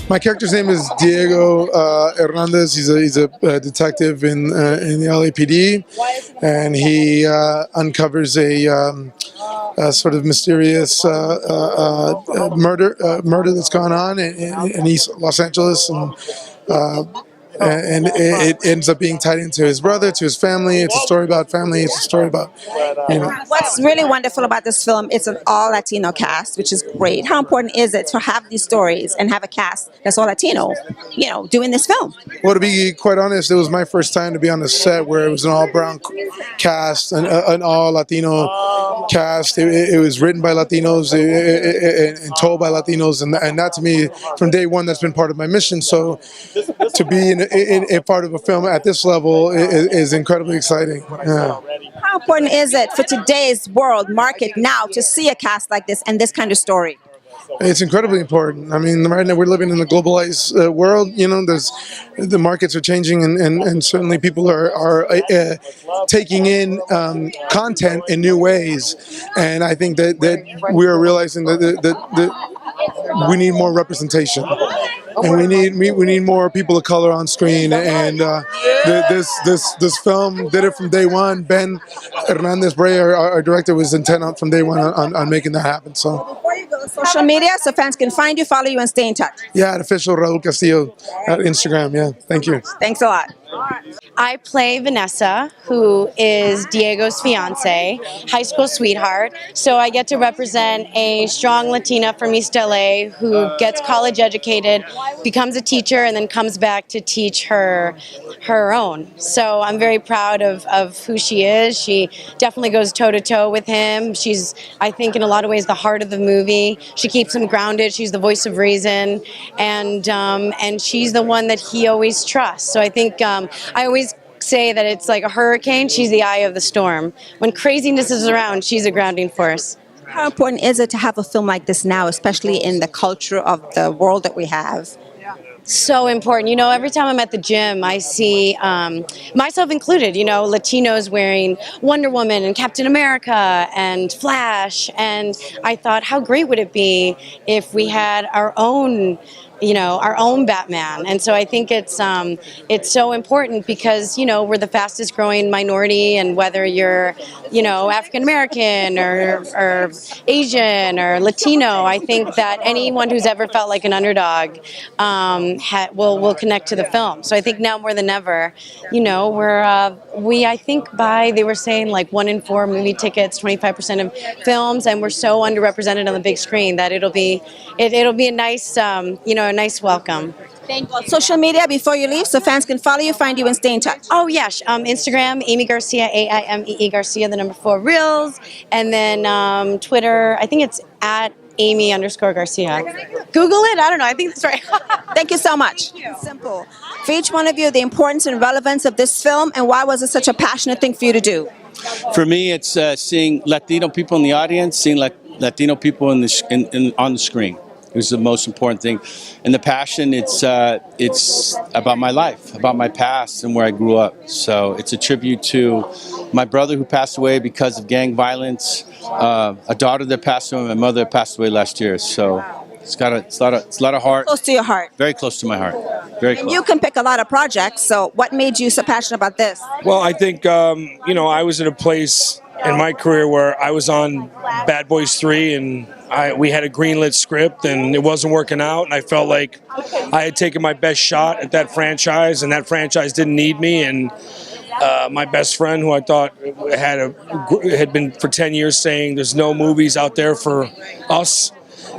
My character's name is Diego Hernandez. He's a detective in the LAPD, and he uncovers a sort of mysterious murder that's gone on in East Los Angeles, and it ends up being tied into his brother, to his family. It's a story about family. It's a story about, What's really wonderful about this film, it's an all Latino cast, which is great. How important is it to have these stories and have a cast that's all Latino, doing this film? Well, to be quite honest, it was my first time to be on a set where it was an all-brown cast, an all-Latino cast. It was written by Latinos and told by Latinos, and that to me, from day one, that's been part of my mission. So to be in a part of a film at this level is incredibly exciting. Yeah. How important is it for today's world market now to see a cast like this and this kind of story? It's incredibly important. I mean, right now we're living in a globalized world. The markets are changing, and certainly people are taking in content in new ways. And I think that we are realizing that we need more representation, and we need more people of color on screen. And this film did it from day one. Ben Hernandez Bray, our director, was intent on from day one on making that happen. So. Social media, so fans can find you, follow you, and stay in touch. Yeah, at official Raul Castillo at Instagram. Yeah, thank you. Thanks a lot. I play Vanessa, who is Diego's fiance, high school sweetheart. So I get to represent a strong Latina from East LA who gets college educated, becomes a teacher, and then comes back to teach her own. So I'm very proud of who she is. She definitely goes toe-to-toe with him. She's, I think, in a lot of ways, the heart of the movie. She keeps him grounded. She's the voice of reason, and she's the one that he always trusts. So I think I always say that it's like a hurricane. She's the eye of the storm. When craziness is around, she's a grounding force. How important is it to have a film like this now, especially in the culture of the world that we have? So important. Every time I'm at the gym, I see, myself included, Latinos wearing Wonder Woman and Captain America and Flash. And I thought, how great would it be if we had our own Batman. And so I think it's so important because, we're the fastest growing minority, and whether you're, African American or Asian or Latino, I think that anyone who's ever felt like an underdog will connect to the film. So I think now more than ever, I think they were saying like 1 in 4 movie tickets, 25% of films, and we're so underrepresented on the big screen that it'll be a nice, a nice welcome. Thank you. Social media before you leave, so fans can follow you, find you, and stay in touch. Oh yes, Instagram, Amy Garcia, AIMEE Garcia, the number 4 Reels, and then Twitter, I think it's at Amy_Garcia. Google it. I don't know. I think that's right. Thank you so much. Simple. For each one of you, the importance and relevance of this film, and why was it such a passionate thing for you to do? For me, it's seeing Latino people in the audience, seeing Latino people on the screen. It was the most important thing. And the passion, it's about my life, about my past and where I grew up. So it's a tribute to my brother who passed away because of gang violence, a daughter that passed away, and my mother that passed away last year. So it's a lot of heart. Close to your heart. Very close to my heart. Very close. You can pick a lot of projects, so what made you so passionate about this? Well, I think, I was in a place in my career where I was on Bad Boys 3 and we had a greenlit script and it wasn't working out, and I felt like I had taken my best shot at that franchise, and that franchise didn't need me. And my best friend, who I thought had been for 10 years saying there's no movies out there for us,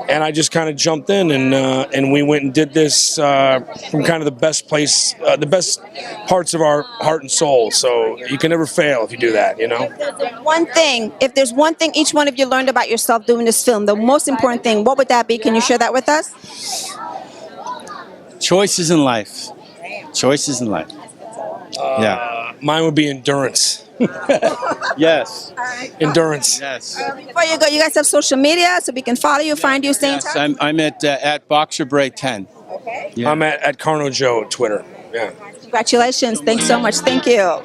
and I just kind of jumped in, and we went and did this from kind of the best place, the best parts of our heart and soul. So you can never fail if you do that, If there's one thing each one of you learned about yourself doing this film, the most important thing, what would that be? Can you share that with us? Choices in life. Choices in life. Yeah. Mine would be endurance. Yes. Endurance. Yes. Before you go, you guys have social media so we can follow you, find you, stay in touch? Yes, I'm at BoxerBray10. Okay. Yeah. I'm at Carno Joe at Twitter. Yeah. Congratulations. Thanks so much. Thank you.